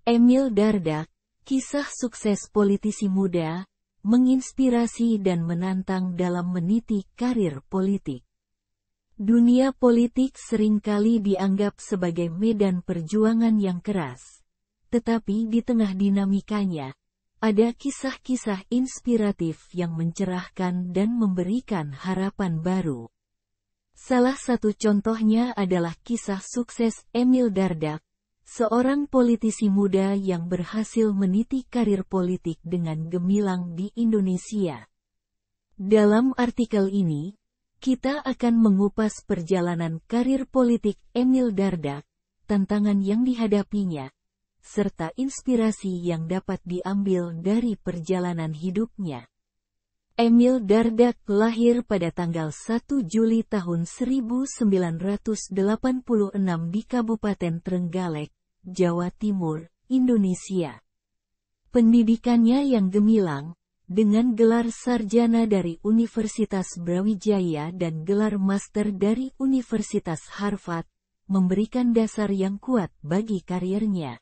Emil Dardak, kisah sukses politisi muda, menginspirasi dan menantang dalam meniti karir politik. Dunia politik seringkali dianggap sebagai medan perjuangan yang keras. Tetapi di tengah dinamikanya, ada kisah-kisah inspiratif yang mencerahkan dan memberikan harapan baru. Salah satu contohnya adalah kisah sukses Emil Dardak, seorang politisi muda yang berhasil meniti karir politik dengan gemilang di Indonesia. Dalam artikel ini, kita akan mengupas perjalanan karir politik Emil Dardak, tantangan yang dihadapinya, serta inspirasi yang dapat diambil dari perjalanan hidupnya. Emil Dardak lahir pada tanggal 1 Juli tahun 1986 di Kabupaten Trenggalek, Jawa Timur, Indonesia. Pendidikannya yang gemilang, dengan gelar sarjana dari Universitas Brawijaya dan gelar master dari Universitas Harvard, memberikan dasar yang kuat bagi karirnya.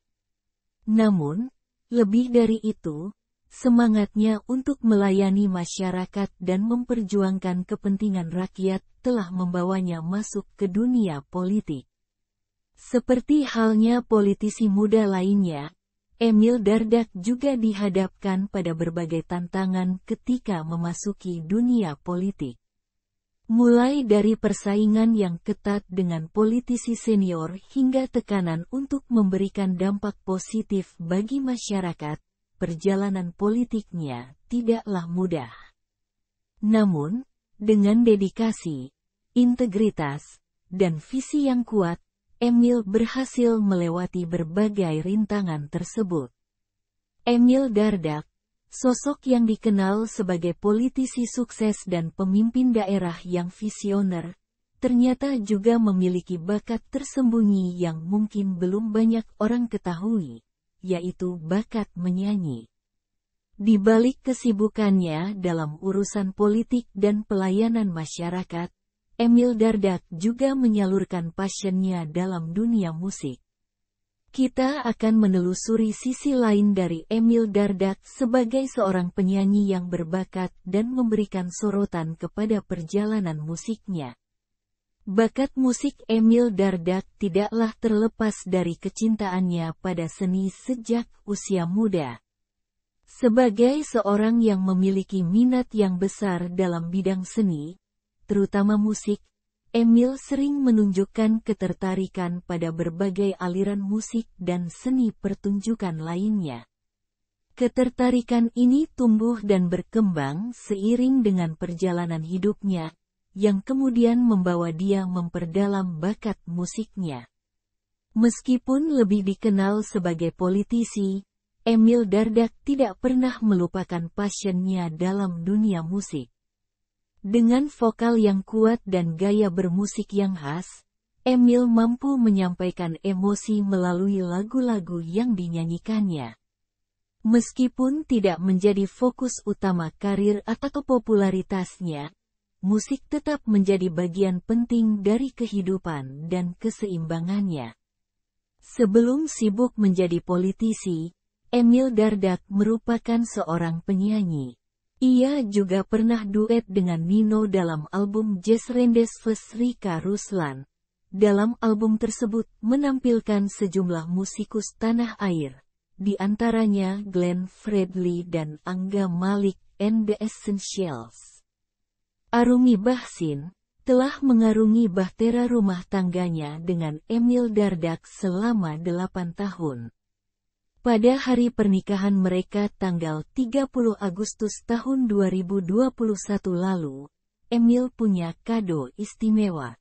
Namun, lebih dari itu, semangatnya untuk melayani masyarakat dan memperjuangkan kepentingan rakyat telah membawanya masuk ke dunia politik. Seperti halnya politisi muda lainnya, Emil Dardak juga dihadapkan pada berbagai tantangan ketika memasuki dunia politik. Mulai dari persaingan yang ketat dengan politisi senior hingga tekanan untuk memberikan dampak positif bagi masyarakat, perjalanan politiknya tidaklah mudah. Namun, dengan dedikasi, integritas, dan visi yang kuat, Emil berhasil melewati berbagai rintangan tersebut. Emil Dardak, sosok yang dikenal sebagai politisi sukses dan pemimpin daerah yang visioner, ternyata juga memiliki bakat tersembunyi yang mungkin belum banyak orang ketahui, yaitu bakat menyanyi. Di balik kesibukannya dalam urusan politik dan pelayanan masyarakat, Emil Dardak juga menyalurkan passionnya dalam dunia musik. Kita akan menelusuri sisi lain dari Emil Dardak sebagai seorang penyanyi yang berbakat dan memberikan sorotan kepada perjalanan musiknya. Bakat musik Emil Dardak tidaklah terlepas dari kecintaannya pada seni sejak usia muda. Sebagai seorang yang memiliki minat yang besar dalam bidang seni, terutama musik, Emil sering menunjukkan ketertarikan pada berbagai aliran musik dan seni pertunjukan lainnya. Ketertarikan ini tumbuh dan berkembang seiring dengan perjalanan hidupnya, yang kemudian membawa dia memperdalam bakat musiknya. Meskipun lebih dikenal sebagai politisi, Emil Dardak tidak pernah melupakan passionnya dalam dunia musik. Dengan vokal yang kuat dan gaya bermusik yang khas, Emil mampu menyampaikan emosi melalui lagu-lagu yang dinyanyikannya. Meskipun tidak menjadi fokus utama karir atau popularitasnya, musik tetap menjadi bagian penting dari kehidupan dan keseimbangannya. Sebelum sibuk menjadi politisi, Emil Dardak merupakan seorang penyanyi. Ia juga pernah duet dengan Nino dalam album Jazz Rendes vs Rika Ruslan. Dalam album tersebut menampilkan sejumlah musikus tanah air, di antaranya Glenn Fredly dan Angga Malik and the Essentials. Arumi Bachsin telah mengarungi bahtera rumah tangganya dengan Emil Dardak selama 8 tahun. Pada hari pernikahan mereka tanggal 30 Agustus tahun 2021 lalu, Emil punya kado istimewa.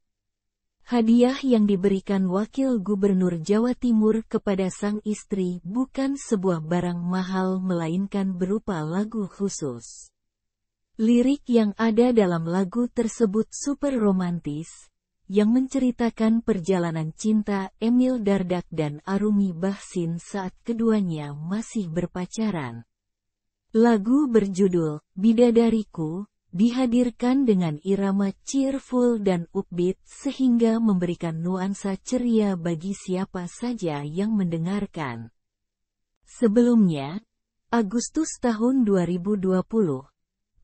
Hadiah yang diberikan Wakil Gubernur Jawa Timur kepada sang istri bukan sebuah barang mahal melainkan berupa lagu khusus. Lirik yang ada dalam lagu tersebut super romantis, yang menceritakan perjalanan cinta Emil Dardak dan Arumi Bachsin saat keduanya masih berpacaran. Lagu berjudul Bidadariku dihadirkan dengan irama cheerful dan upbeat sehingga memberikan nuansa ceria bagi siapa saja yang mendengarkan. Sebelumnya, Agustus tahun 2020,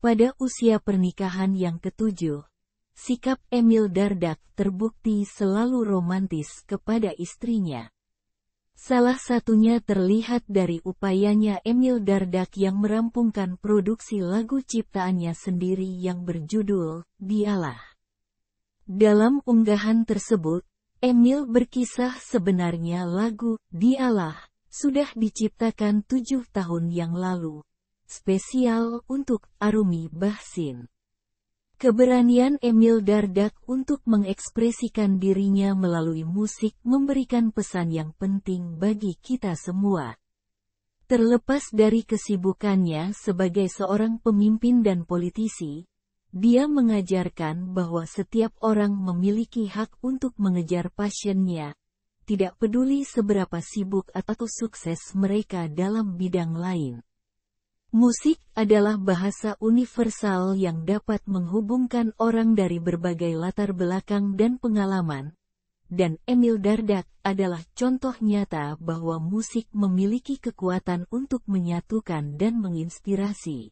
pada usia pernikahan yang ke-7, sikap Emil Dardak terbukti selalu romantis kepada istrinya. Salah satunya terlihat dari upayanya Emil Dardak yang merampungkan produksi lagu ciptaannya sendiri yang berjudul Dialah. Dalam unggahan tersebut, Emil berkisah sebenarnya lagu Dialah sudah diciptakan 7 tahun yang lalu, spesial untuk Arumi Bahsin. Keberanian Emil Dardak untuk mengekspresikan dirinya melalui musik memberikan pesan yang penting bagi kita semua. Terlepas dari kesibukannya sebagai seorang pemimpin dan politisi, dia mengajarkan bahwa setiap orang memiliki hak untuk mengejar passionnya, tidak peduli seberapa sibuk atau sukses mereka dalam bidang lain. Musik adalah bahasa universal yang dapat menghubungkan orang dari berbagai latar belakang dan pengalaman, dan Emil Dardak adalah contoh nyata bahwa musik memiliki kekuatan untuk menyatukan dan menginspirasi.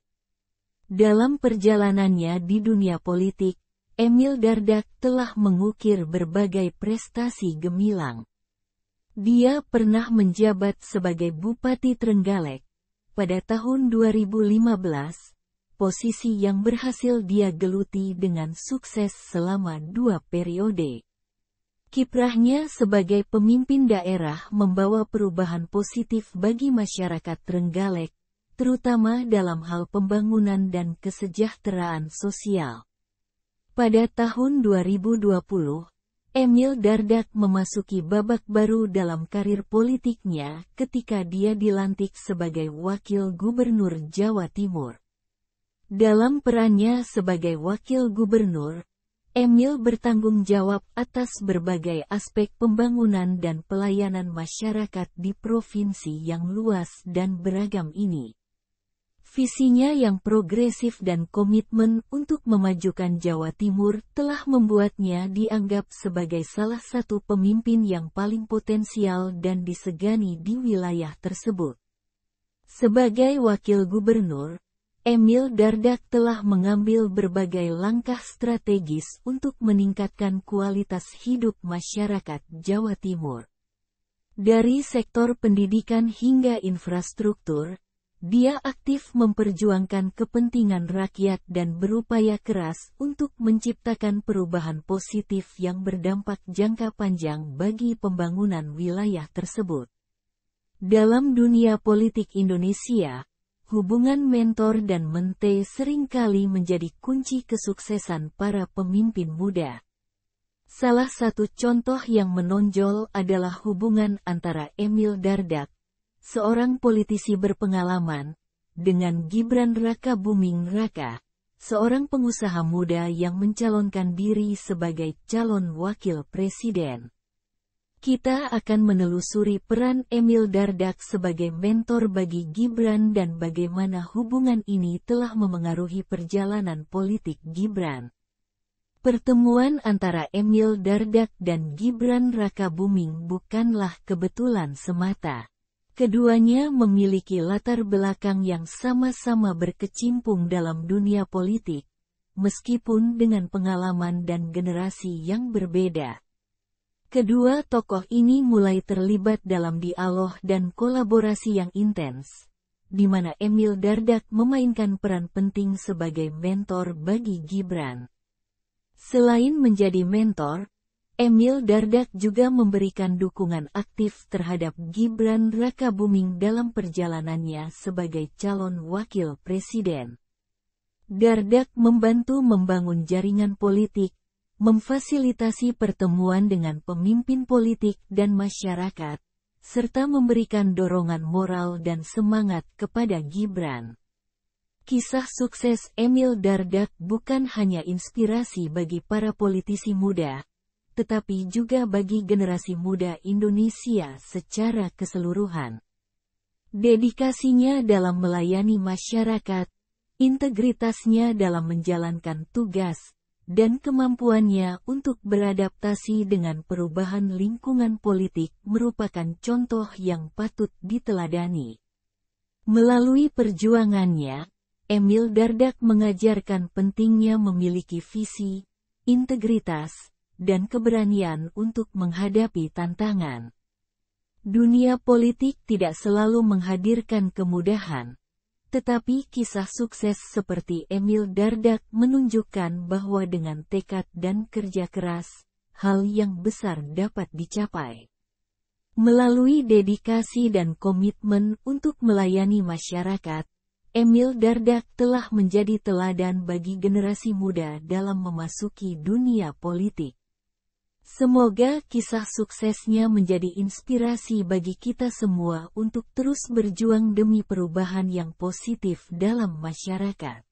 Dalam perjalanannya di dunia politik, Emil Dardak telah mengukir berbagai prestasi gemilang. Dia pernah menjabat sebagai Bupati Trenggalek. Pada tahun 2015, posisi yang berhasil dia geluti dengan sukses selama 2 periode. Kiprahnya sebagai pemimpin daerah membawa perubahan positif bagi masyarakat Trenggalek, terutama dalam hal pembangunan dan kesejahteraan sosial. Pada tahun 2020, Emil Dardak memasuki babak baru dalam karir politiknya ketika dia dilantik sebagai Wakil Gubernur Jawa Timur. Dalam perannya sebagai Wakil Gubernur, Emil bertanggung jawab atas berbagai aspek pembangunan dan pelayanan masyarakat di provinsi yang luas dan beragam ini. Visinya yang progresif dan komitmen untuk memajukan Jawa Timur telah membuatnya dianggap sebagai salah satu pemimpin yang paling potensial dan disegani di wilayah tersebut. Sebagai wakil gubernur, Emil Dardak telah mengambil berbagai langkah strategis untuk meningkatkan kualitas hidup masyarakat Jawa Timur. Dari sektor pendidikan hingga infrastruktur, dia aktif memperjuangkan kepentingan rakyat dan berupaya keras untuk menciptakan perubahan positif yang berdampak jangka panjang bagi pembangunan wilayah tersebut. Dalam dunia politik Indonesia, hubungan mentor dan mente seringkali menjadi kunci kesuksesan para pemimpin muda. Salah satu contoh yang menonjol adalah hubungan antara Emil Dardak, seorang politisi berpengalaman, dengan Gibran Rakabuming Raka, seorang pengusaha muda yang mencalonkan diri sebagai calon wakil presiden. Kita akan menelusuri peran Emil Dardak sebagai mentor bagi Gibran dan bagaimana hubungan ini telah memengaruhi perjalanan politik Gibran. Pertemuan antara Emil Dardak dan Gibran Rakabuming bukanlah kebetulan semata. Keduanya memiliki latar belakang yang sama-sama berkecimpung dalam dunia politik, meskipun dengan pengalaman dan generasi yang berbeda. Kedua tokoh ini mulai terlibat dalam dialog dan kolaborasi yang intens, di mana Emil Dardak memainkan peran penting sebagai mentor bagi Gibran. Selain menjadi mentor, Emil Dardak juga memberikan dukungan aktif terhadap Gibran Rakabuming dalam perjalanannya sebagai calon wakil presiden. Dardak membantu membangun jaringan politik, memfasilitasi pertemuan dengan pemimpin politik dan masyarakat, serta memberikan dorongan moral dan semangat kepada Gibran. Kisah sukses Emil Dardak bukan hanya inspirasi bagi para politisi muda, tetapi juga bagi generasi muda Indonesia secara keseluruhan. Dedikasinya dalam melayani masyarakat, integritasnya dalam menjalankan tugas, dan kemampuannya untuk beradaptasi dengan perubahan lingkungan politik merupakan contoh yang patut diteladani. Melalui perjuangannya, Emil Dardak mengajarkan pentingnya memiliki visi, integritas, dan keberanian untuk menghadapi tantangan. Dunia politik tidak selalu menghadirkan kemudahan, tetapi kisah sukses seperti Emil Dardak menunjukkan bahwa dengan tekad dan kerja keras, hal yang besar dapat dicapai. Melalui dedikasi dan komitmen untuk melayani masyarakat, Emil Dardak telah menjadi teladan bagi generasi muda dalam memasuki dunia politik. Semoga kisah suksesnya menjadi inspirasi bagi kita semua untuk terus berjuang demi perubahan yang positif dalam masyarakat.